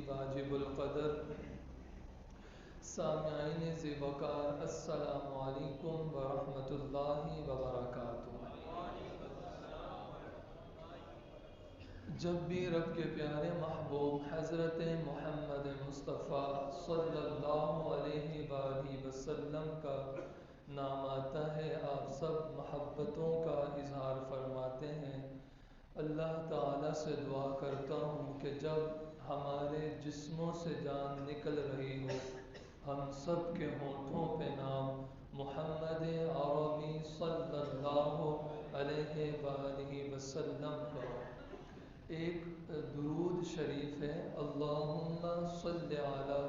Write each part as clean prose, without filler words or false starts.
واجب القدر سامعین ذوقار السلام علیکم ورحمۃ اللہ وبرکاتہ۔ جب بھی رب کے پیارے محبوب حضرت محمد مصطفیٰ صلی اللہ علیہ وآلہ وسلم کا نام آتا ہے آپ سب محبتوں کا اظہار فرماتے ہیں۔ اللہ تعالیٰ سے دعا کرتا ہوں کہ جب ہمارے جسموں سے جان نکل رہی ہو ہم سب کے ہونٹوں پہ نام محمد عربی صلی اللہ علیہ وآلہ وسلم کا ایک درود شریف ہے، اللہم صلی علی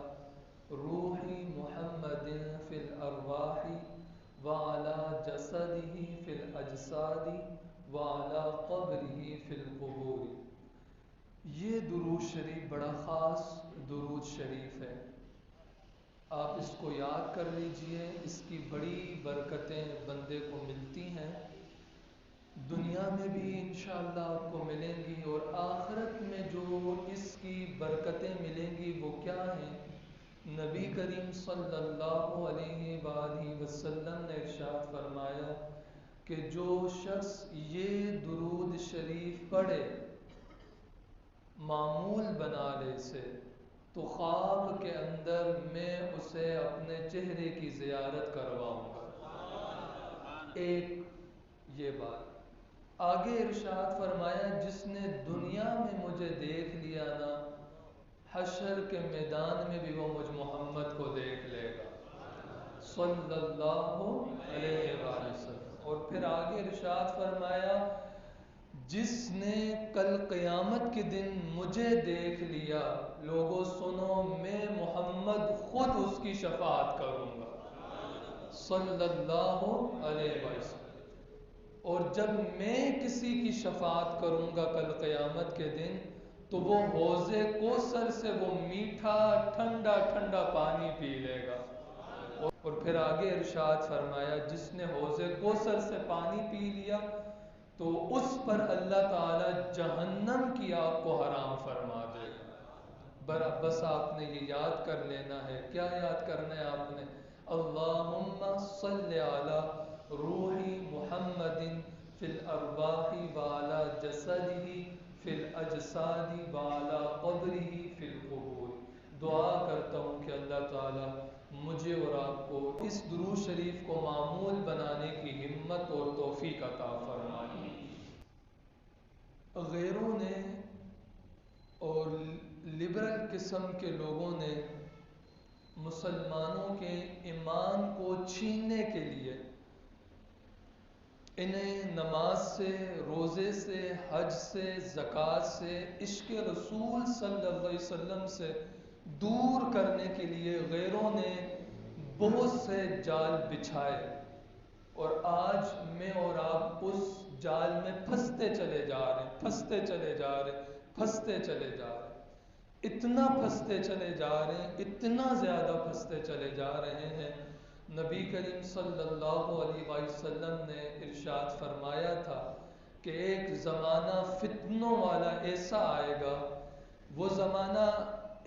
روح محمد فی الارواح وعلی جسدہ فی الاجساد وعلی قبرہ فی القبور۔ یہ درود شریف بڑا خاص درود شریف ہے، آپ اس کو یاد کر لیجئے، اس کی بڑی برکتیں بندے کو ملتی ہیں، دنیا میں بھی انشاءاللہ آپ کو ملیں گی، اور آخرت میں جو اس کی برکتیں ملیں گی وہ کیا ہیں؟ نبی کریم صلی اللہ علیہ وآلہ وسلم نے ارشاد فرمایا کہ جو شخص یہ درود شریف پڑھے، معمول بنا لے اسے، تو خواب کے اندر میں اسے اپنے چہرے کی زیارت کرواؤں گا۔ ایک یہ بات، آگے ارشاد فرمایا جس نے دنیا میں مجھے دیکھ لیا نا، حشر کے میدان میں بھی وہ مجھ محمد کو دیکھ لے گا صلی اللہ علیہ وآلہ وسلم۔ اور پھر آگے ارشاد فرمایا جس نے کل قیامت کے دن مجھے دیکھ لیا، لوگوں سنو، میں محمد خود اس کی شفاعت کروں گا صلی اللہ علیہ وسلم۔ اور جب میں کسی کی شفاعت کروں گا کل قیامت کے دن تو وہ حوض کوثر سے وہ میٹھا ٹھنڈا ٹھنڈا پانی پی لے گا۔ اور پھر آگے ارشاد فرمایا جس نے حوض کوثر سے پانی پی لیا تو اس پر اللہ تعالی جہنم کی آگ کو حرام فرما دے گا۔ بس آپ نے یہ یاد کر لینا ہے، کیا یاد کرنا ہے آپ نے؟ اللہم صلی علی روح محمد فی الارواح وعلی جسدہ فی الاجساد وعلی قبرہ فی القبور۔ دعا کرتا ہوں کہ اللہ تعالی مجھے اور آپ کو اس درود شریف کو معمول بنانے کی ہمت اور توفیق عطا فرمائے۔ غیروں نے اور لبرل قسم کے لوگوں نے مسلمانوں کے ایمان کو چھیننے کے لیے انہیں نماز سے، روزے سے، حج سے، زکوٰۃ سے، عشق رسول صلی اللہ علیہ وسلم سے دور کرنے کے لیے غیروں نے بہت سے جال بچھائے، اور آج میں اور آپ اس جال میں پھنستے چلے جا رہے ہیں، پھنستے چلے جا رہے ہیں، پھنستے چلے جا رہے ہیں، اتنا پھنستے چلے جا رہے ہیں، اتنا زیادہ پھنستے چلے جا رہے ہیں۔ نبی کریم صلی اللہ علیہ وسلم نے ارشاد فرمایا تھا کہ ایک زمانہ فتنوں والا ایسا آئے گا، وہ زمانہ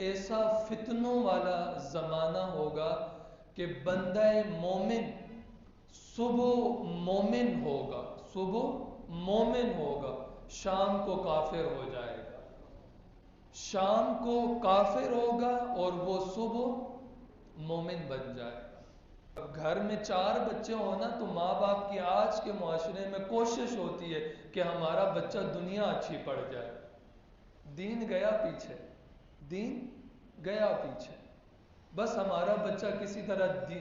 ایسا فتنوں والا زمانہ ہوگا کہ بندہ مومن صبح مومن ہوگا، صبح مومن ہوگا، شام کو کافر ہو جائے گا، شام کو کافر ہوگا اور وہ صبح مومن بن جائے گا۔ گھر میں 4 بچے ہونا تو ماں باپ کی آج کے معاشرے میں کوشش ہوتی ہے کہ ہمارا بچہ دنیا اچھی پڑ جائے، دین گیا پیچھے، دین گیا پیچھے، بس ہمارا بچہ کسی طرح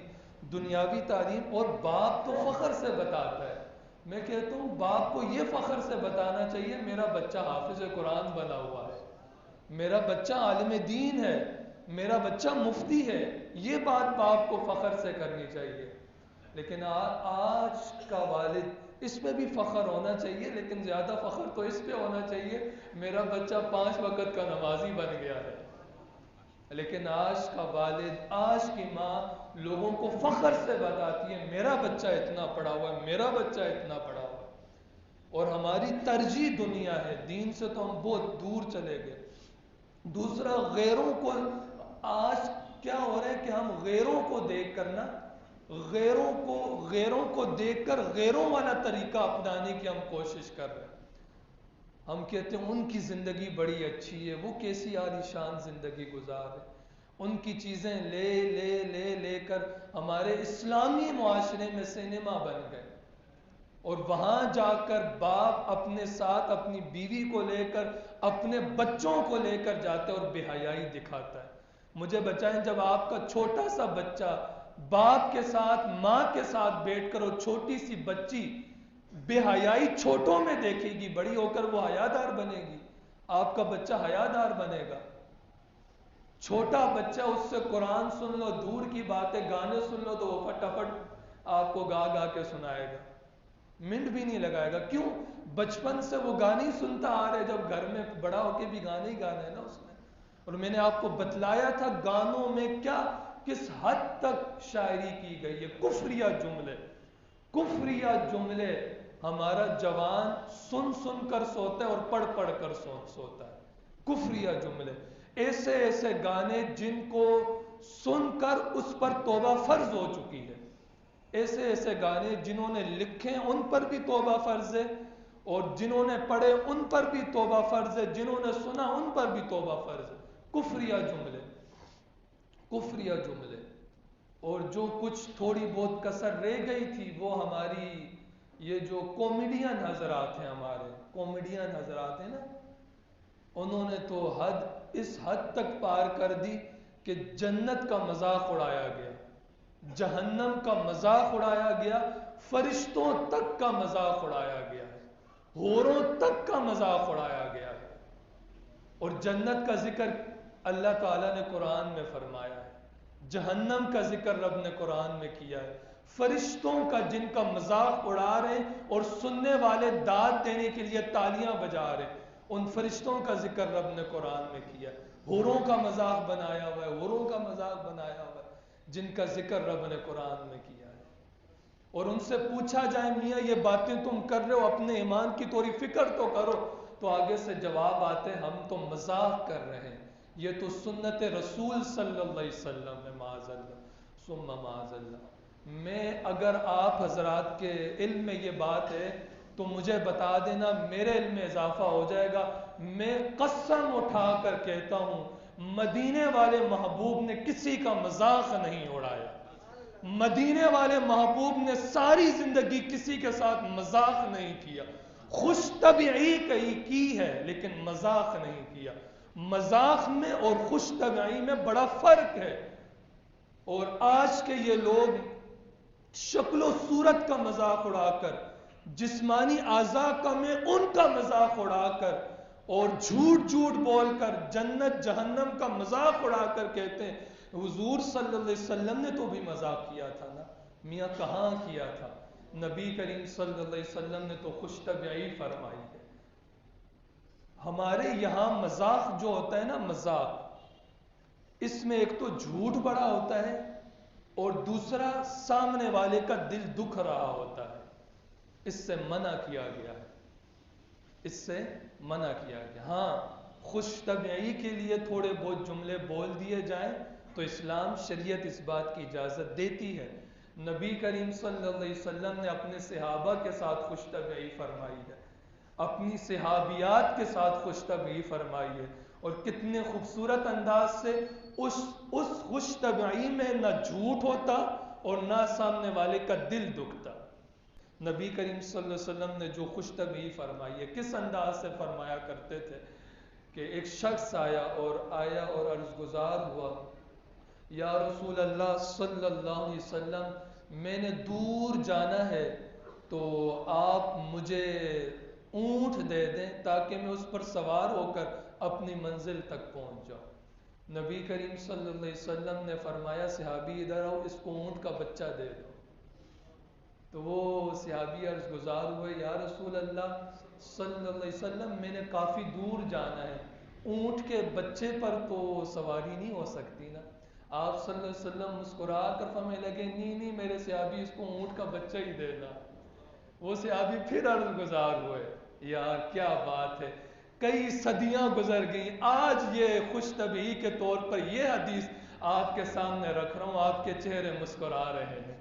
دنیاوی تعلیم، اور باپ تو فخر سے بتاتا ہے، میں کہتا ہوں باپ کو یہ فخر سے بتانا چاہیے میرا بچہ حافظ قرآن بنا ہوا ہے، میرا بچہ عالم دین ہے، میرا بچہ مفتی ہے، یہ بات باپ کو فخر سے کرنی چاہیے۔ لیکن آج کا والد، اس پہ بھی فخر ہونا چاہیے لیکن زیادہ فخر تو اس پہ ہونا چاہیے میرا بچہ 5 وقت کا نمازی بن گیا ہے۔ لیکن آج کا والد، آج کی ماں لوگوں کو فخر سے بتاتی ہے میرا بچہ اتنا پڑھا ہوا ہے، میرا بچہ اتنا پڑھا ہوا ہے، اور ہماری ترجیح دنیا ہے، دین سے تو ہم بہت دور چلے گئے۔ دوسرا غیروں کو، آج کیا ہو رہا ہے کہ ہم غیروں کو دیکھ کر نا، غیروں کو دیکھ کر غیروں والا طریقہ اپنانے کی ہم کوشش کر رہے ہیں. ہم کہتے ہیں ان کی زندگی بڑی اچھی ہے، وہ کیسی عالیشان زندگی گزار ہے. ان کی چیزیں لے لے لے لے کر ہمارے اسلامی معاشرے میں سینما بن گئے، اور وہاں جا کر باپ اپنے ساتھ اپنی بیوی کو لے کر، اپنے بچوں کو لے کر جاتا ہے اور بے حیائی دکھاتا ہے. مجھے بچائیں، جب آپ کا چھوٹا سا بچہ باپ کے ساتھ ماں کے ساتھ بیٹھ کر، اور چھوٹی سی بچی بے حیائی چھوٹوں میں دیکھے گی، بڑی ہو کر وہ حیادار بنے گی. آپ کا بچہ حیادار بنے گا. چھوٹا بچہ، اس سے قرآن سن لو دور کی بات ہے، گانے سن لو تو وہ فٹافٹ آپ کو گا گا کے سنائے گا، منٹ بھی نہیں لگائے گا. کیوں؟ بچپن سے وہ گانے ہی سنتا آ رہے، جب گھر میں بڑا ہو کے بھی گانے ہی گانے ہیں نا اس نے. اور میں نے آپ کو بتلایا تھا گانوں میں کیا کس حد تک شاعری کی گئی ہے. کفریہ جملے ہمارا جوان سن سن کر سوتا ہے اور پڑھ پڑھ کر سوتا ہے. کفریہ جملے، ایسے ایسے گانے جن کو سن کر اس پر توبہ فرض ہو چکی ہے. ایسے ایسے گانے جنہوں نے لکھے ان پر بھی توبہ فرض ہے، اور جنہوں نے پڑھے ان پر بھی توبہ فرض ہے، جنہوں نے سنا ان پر بھی توبہ فرض ہے. کفریہ جملے، کفریہ جملے. اور جو کچھ تھوڑی بہت کسر رہ گئی تھی وہ ہماری یہ جو کامیڈین حضرات ہیں، ہمارے کامیڈین حضرات ہیں نا، انہوں نے تو اس حد تک پار کر دی کہ جنت کا مذاق اڑایا گیا، جہنم کا مذاق اڑایا گیا، فرشتوں تک کا مذاق اڑایا گیا ہے، حوروں تک کا مذاق اڑایا گیا ہے. اور جنت کا ذکر اللہ تعالیٰ نے قرآن میں فرمایا ہے، جہنم کا ذکر رب نے قرآن میں کیا ہے. فرشتوں کا جن کا مذاق اڑا رہے اور سننے والے داد دینے کے لیے تالیاں بجا رہے، ان فرشتوں کا ذکر رب نے قرآن میں کیا ہے. حوروں کا مذاق بنایا ہوا ہے، حوروں کا مذاق بنایا ہوا ہے جن کا ذکر رب نے قرآن میں کیا ہے. اور ان سے پوچھا جائے میاں یہ باتیں تم کر رہے ہو، اپنے ایمان کی تھوڑی فکر تو کرو، تو آگے سے جواب آتے ہم تو مذاق کر رہے ہیں، یہ تو سنت رسول صلی اللہ علیہ وسلم ہے. معاذ اللہ ثم معاذ اللہ. میں اگر آپ حضرات کے علم میں یہ بات ہے تو مجھے بتا دینا، میرے علم میں اضافہ ہو جائے گا. میں قسم اٹھا کر کہتا ہوں مدینے والے محبوب نے کسی کا مذاق نہیں اڑایا. مدینے والے محبوب نے ساری زندگی کسی کے ساتھ مذاق نہیں کیا. خوش طبعی کی ہے لیکن مذاق نہیں کیا. مذاق میں اور خوش طبعی میں بڑا فرق ہے. اور آج کے یہ لوگ شکل و صورت کا مذاق اڑا کر، جسمانی اعضاء کا میں ان کا مذاق اڑا کر، اور جھوٹ جھوٹ بول کر جنت جہنم کا مذاق اڑا کر کہتے ہیں حضور صلی اللہ علیہ وسلم نے تو بھی مذاق کیا تھا نا. میاں کہاں کیا تھا؟ نبی کریم صلی اللہ علیہ وسلم نے تو خوش طبعی فرمائی ہے. ہمارے یہاں مذاق جو ہوتا ہے نا، مذاق، اس میں ایک تو جھوٹ بڑا ہوتا ہے اور دوسرا سامنے والے کا دل دکھ رہا ہوتا ہے. اس سے منع کیا گیا ہے، اس سے منع کیا گیا. ہاں، خوش طبعی کے لیے تھوڑے بہت جملے بول دیے جائیں تو اسلام شریعت اس بات کی اجازت دیتی ہے. نبی کریم صلی اللہ علیہ وسلم نے اپنے صحابہ کے ساتھ خوش طبعی فرمائی ہے، اپنی صحابیات کے ساتھ خوش طبعی فرمائی ہے، اور کتنے خوبصورت انداز سے اس خوش طبعی میں نہ جھوٹ ہوتا اور نہ سامنے والے کا دل دکھتا. نبی کریم صلی اللہ علیہ وسلم نے جو خوش طبعی فرمائی ہے، کس انداز سے فرمایا کرتے تھے کہ ایک شخص آیا اور عرض گزار ہوا، یا رسول اللہ صلی اللہ علیہ وسلم میں نے دور جانا ہے تو آپ مجھے اونٹ دے دیں تاکہ میں اس پر سوار ہو کر اپنی منزل تک پہنچ جاؤں. نبی کریم صلی اللہ علیہ وسلم نے فرمایا صحابی ادھر آؤ، اس کو اونٹ کا بچہ دے دو. تو وہ صحابی عرض گزار ہوئے، یا رسول اللہ صلی اللہ علیہ وسلم میں نے کافی دور جانا ہے، اونٹ کے بچے پر تو سواری نہیں ہو سکتی نا. آپ صلی اللہ علیہ وسلم مسکرا کر فرمانے لگے نہیں نہیں میرے صحابی اس کو اونٹ کا بچہ ہی دینا. وہ صحابی پھر عرض گزار ہوئے، یار کیا بات ہے، کئی صدیاں گزر گئیں، آج یہ خوش طبعی کے طور پر یہ حدیث آپ کے سامنے رکھ رہا ہوں، آپ کے چہرے مسکرا رہے ہیں،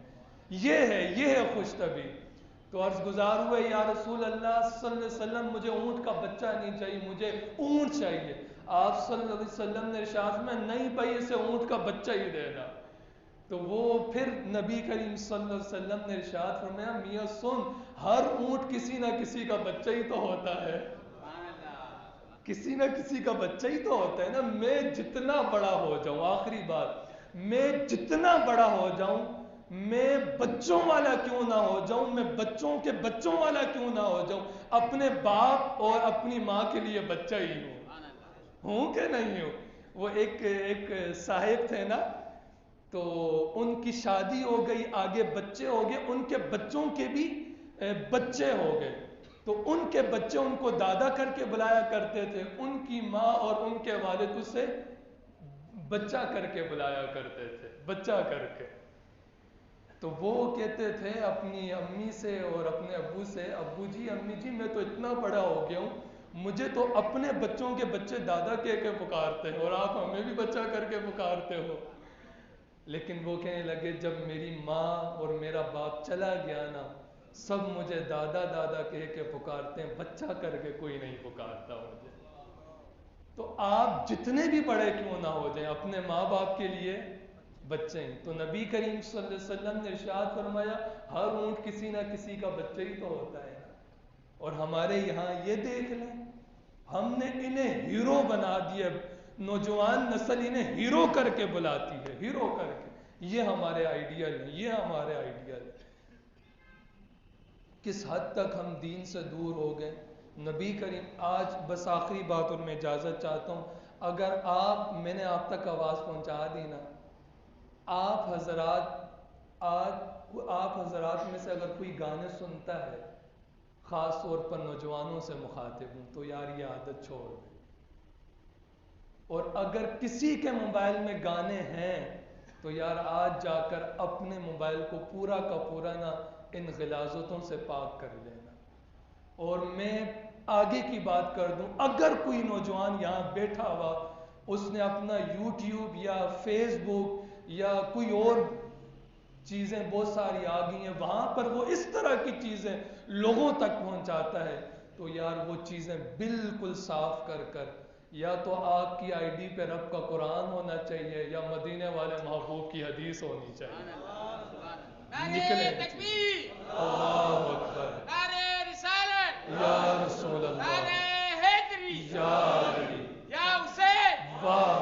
یہ ہے خوش طبعی۔ تو عرض گزار ہوئے یا رسول اللہ صلی اللہ علیہ وسلم مجھے اونٹ کا بچہ نہیں چاہیے، مجھے اونٹ چاہیے۔ آپ صلی اللہ علیہ وسلم نے ارشاد میں نہیں بھائی اسے اونٹ کا بچہ ہی دینا۔ تو وہ پھر نبی کریم صلی اللہ علیہ وسلم نے ارشاد فرمایا میاں سن، ہر اونٹ کسی نہ کسی کا بچہ ہی تو ہوتا ہے، کسی نہ کسی کا بچہ ہی تو ہوتا ہے نا۔ میں جتنا بڑا ہو جاؤں، آخری بات، میں جتنا بڑا ہو جاؤں، میں بچوں والا کیوں نہ ہو جاؤں، میں بچوں کے بچوں والا کیوں نہ ہو جاؤں، اپنے باپ اور اپنی ماں کے لیے بچہ ہی ہوں کہ نہیں ہوں۔ وہ ایک صاحب تھے نا، تو ان کی شادی ہو گئی، آگے بچے ہو گئے، ان کے بچوں کے بھی بچے ہو گئے، تو ان کے بچے ان کو دادا کر کے بلایا کرتے تھے، ان کی ماں اور ان کے والد اسے بچہ کر کے بلایا کرتے تھے، بچہ کر کے۔ تو وہ کہتے تھے اپنی امی سے اور اپنے ابو سے، ابو جی امی جی میں تو اتنا بڑا ہو گیا ہوں، مجھے تو اپنے بچوں کے بچے دادا کہہ کے پکارتے ہیں اور آپ ہمیں بھی بچہ کر کے پکارتے ہو۔ لیکن وہ کہنے لگے جب میری ماں اور میرا باپ چلا گیا نا، سب مجھے دادا دادا کہہ کے پکارتے ہیں، بچہ کر کے کوئی نہیں پکارتا مجھے۔ تو آپ جتنے بھی بڑے کیوں نہ ہو جائیں، اپنے ماں باپ کے لیے بچے ہیں۔ تو نبی کریم صلی اللہ علیہ وسلم نے ارشاد فرمایا ہر اونٹ کسی نہ کسی کا بچہ ہی تو ہوتا ہے نا۔ اور ہمارے یہاں یہ دیکھ لیں، ہم نے انہیں ہیرو بنا دیا، نوجوان نسل انہیں ہیرو کر کے بلاتی ہے، ہیرو کر کے۔ یہ ہمارے آئیڈیل ہیں، یہ ہمارے آئیڈیل ہیں۔ کس حد تک ہم دین سے دور ہو گئے۔ نبی کریم آج بس آخری بات اور میں اجازت چاہتا ہوں، اگر میں نے آپ تک آواز پہنچا دی نا، آپ حضرات میں سے اگر کوئی گانے سنتا ہے، خاص طور پر نوجوانوں سے مخاطب ہوں، تو یار یہ عادت چھوڑ دیں۔ اور اگر کسی کے موبائل میں گانے ہیں تو یار آج جا کر اپنے موبائل کو پورا کا پورا نا ان غلاظتوں سے پاک کر لینا۔ اور میں آگے کی بات کر دوں، اگر کوئی نوجوان یہاں بیٹھا ہوا اس نے اپنا یوٹیوب یا فیس بک یا کوئی اور چیزیں بہت ساری آ گئی ہیں، وہاں پر وہ اس طرح کی چیزیں لوگوں تک پہنچاتا ہے، تو یار وہ چیزیں بالکل صاف کر کر، یا تو آپ کی آئی ڈی پہ رب کا قرآن ہونا چاہیے یا مدینے والے محبوب کی حدیث ہونی چاہیے۔ نکلیں تکبیر، اللہ اکبر، نعرہ رسالت، یا رسول اللہ، نعرہ حیدری، یا علی، یا حسین، واہ